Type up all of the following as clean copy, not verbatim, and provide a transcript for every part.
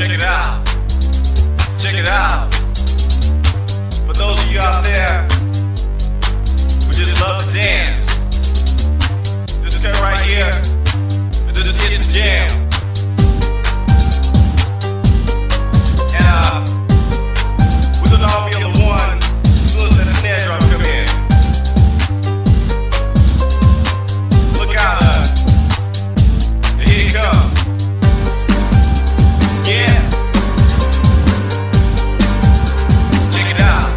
check it out. Check it out. For those of you out there who just love to dance, this cut right here, this is the jam. And we're gonna all be on the one as soon as that snare drum come in. Look out, here it comes. Yeah. Check it out.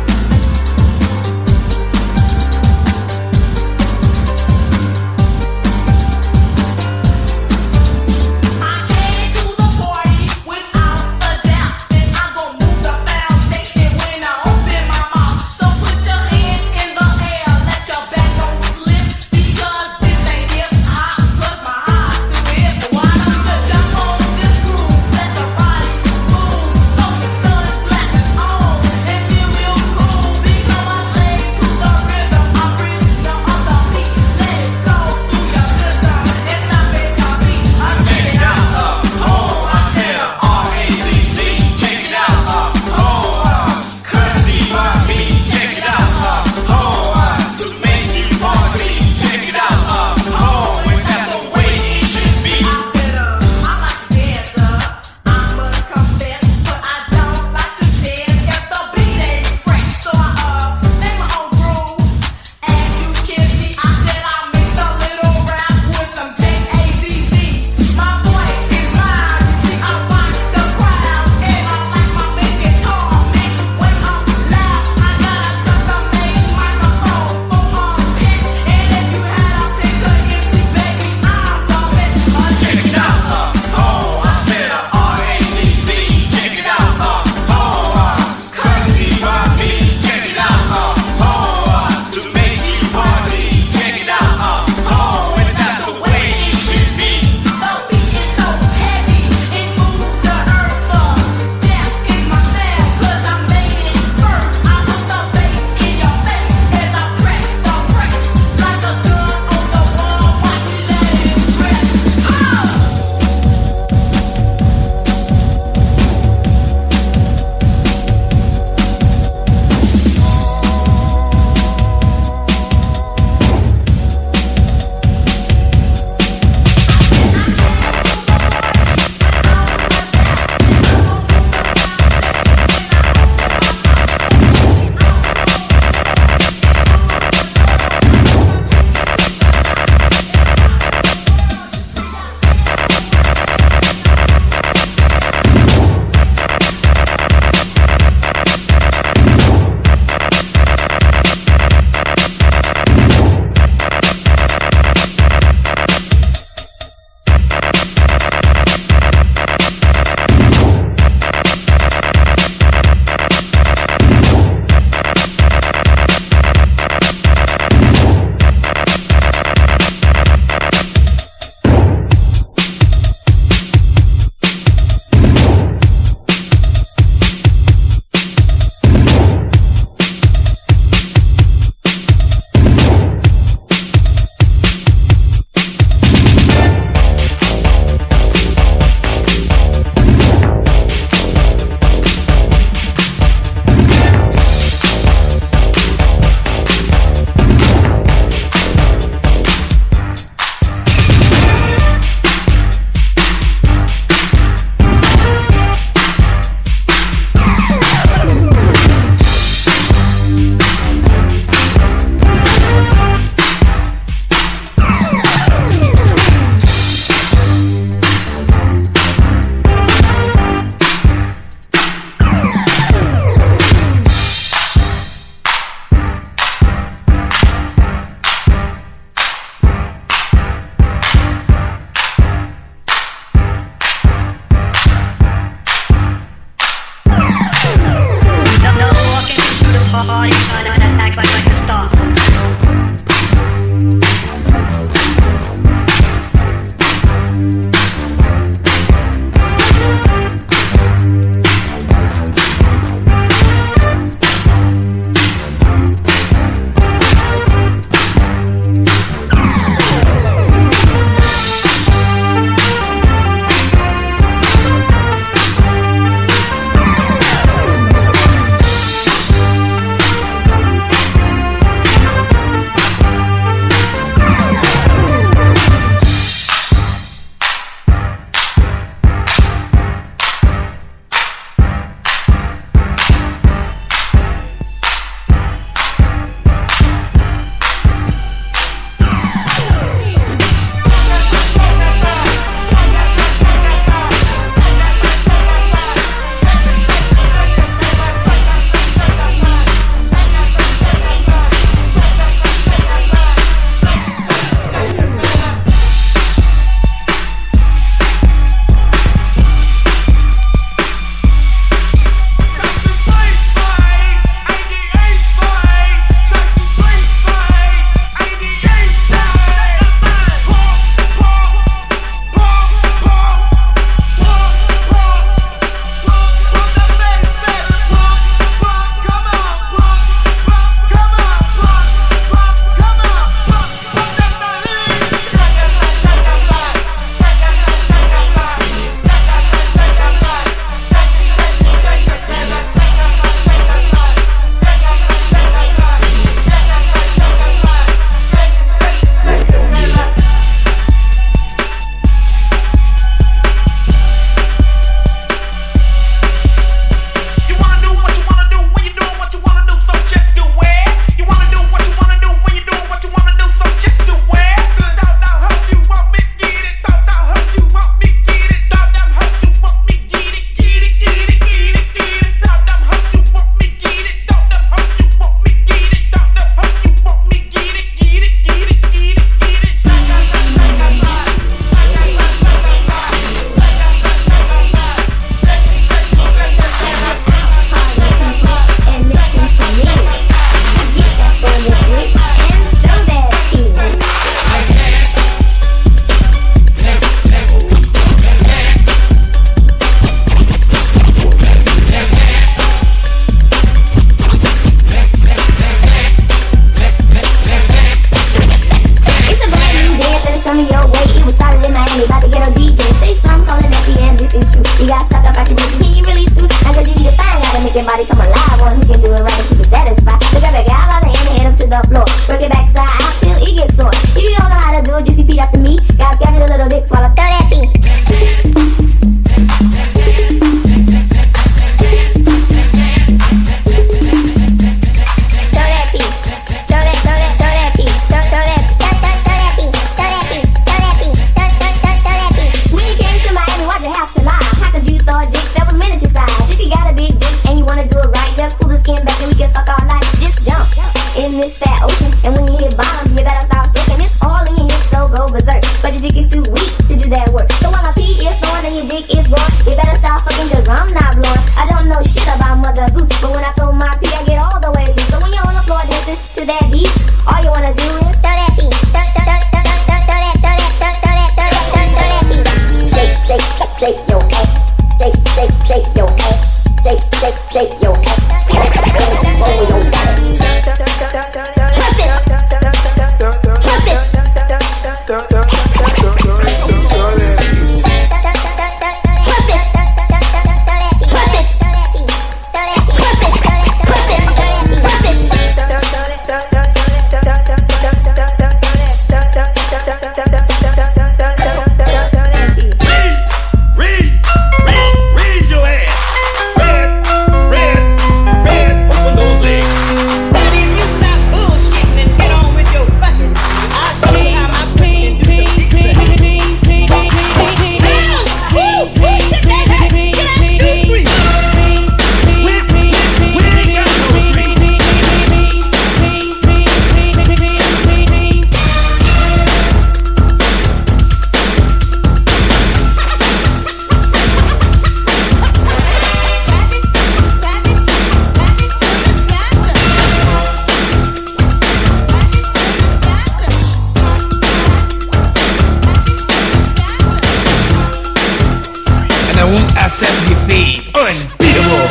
70 feet, unbeatable,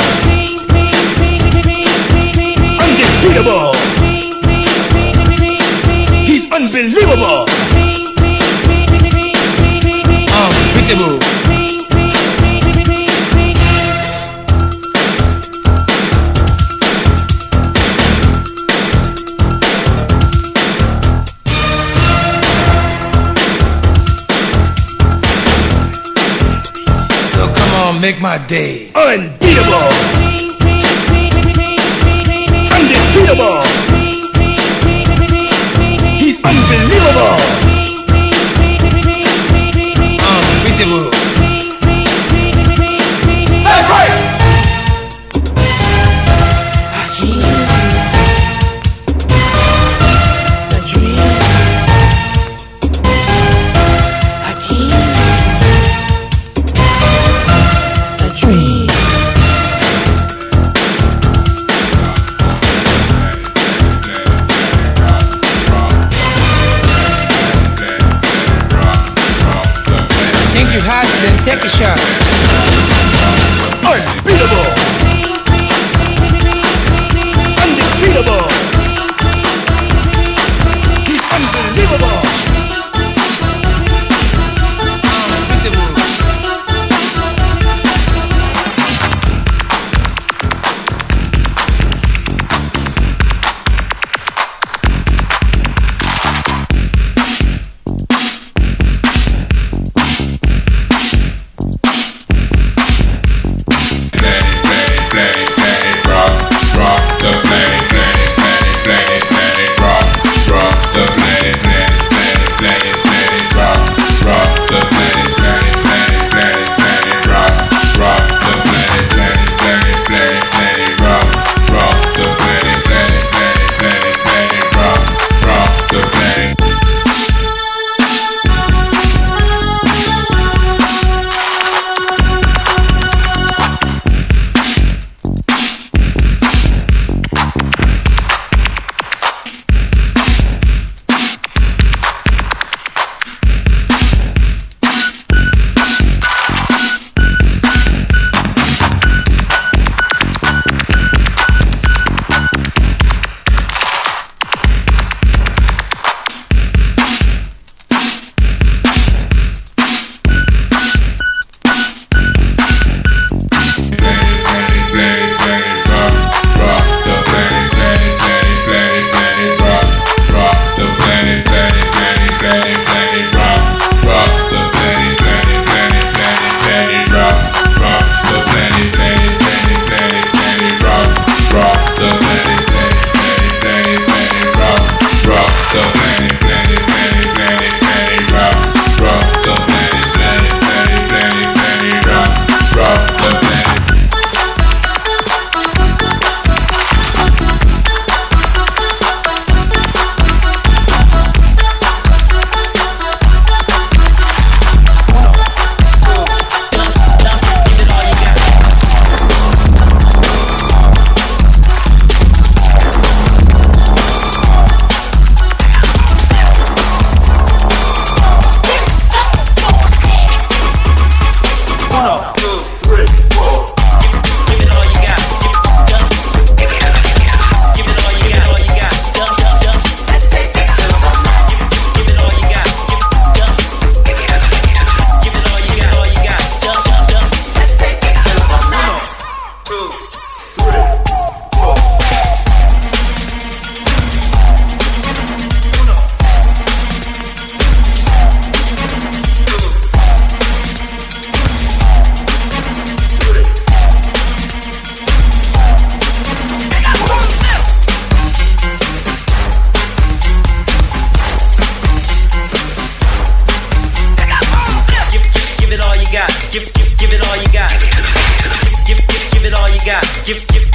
undefeatable. He's unbelievable, unbeatable. Make my day unbeatable, undefeatable. He's unbelievable, unbeatable. Hey, right. Then take a shot. Unbeatable, undefeatable. He's unbelievable, unbeatable.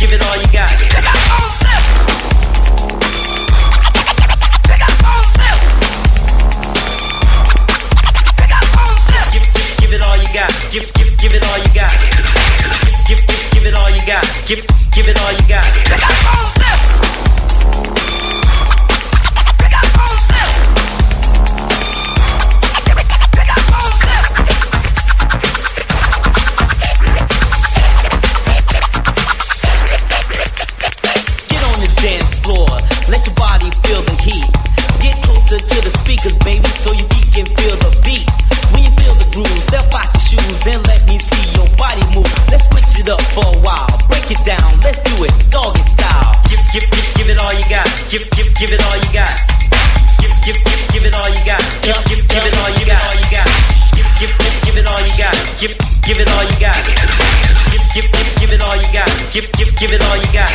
Give it all you got. Give it all you got. Give it all you got. Give it all you got. Give it all you got. groove. Step out your shoes and let me see your body move. Let's switch it up for a while. Break it down, let's do it doggy style. Give it all you got. Give it all you got. Give it all you got. Give it all you got. Give it all you got. Give it all you got. Give it all you got. Give it all you got.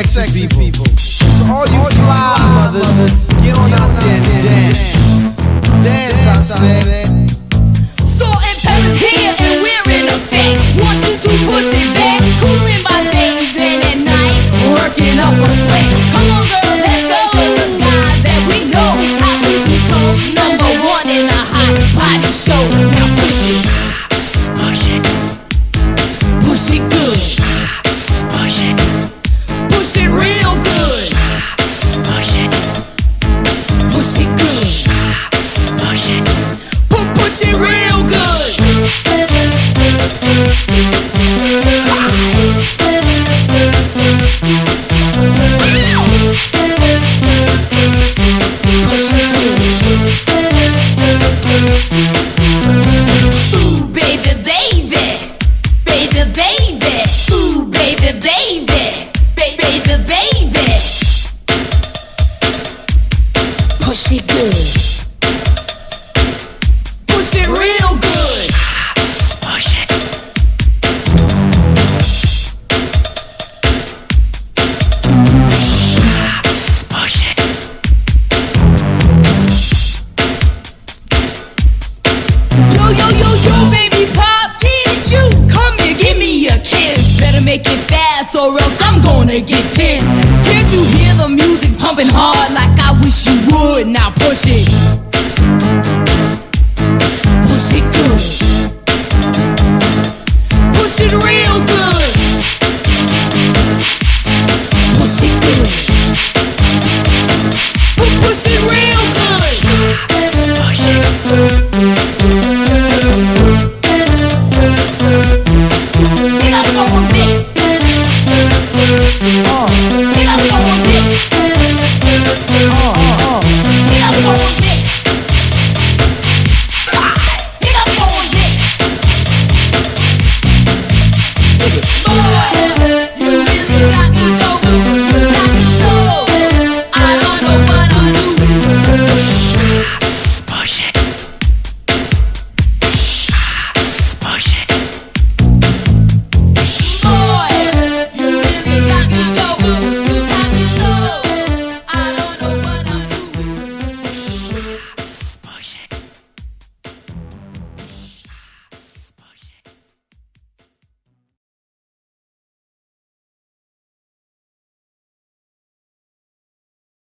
Sexy people. So all you fly mothers, get on out there and dance. Dance, I said. Salt and pepper's here and we're in effect. Want you to push it back. Cooling by day and then at night, working up a sweat. Come on, girl, let's go. Show the guys that we know how to control. Number one in a hot body show. Now push it. Push it. Push it good. Push it. Push it real good. Push it. Push it good. Push it. Push it real good. Ooh, baby, baby. Baby, baby. Ooh, baby, baby. Baby, baby, push it good, push it real good, push it. Push it. Yo, baby pop, yeah, you come here, give me a kiss. Better make it fast or else I'm gonna get pissed. Can't you hear the music pumping hard like I wish you would? Now push it.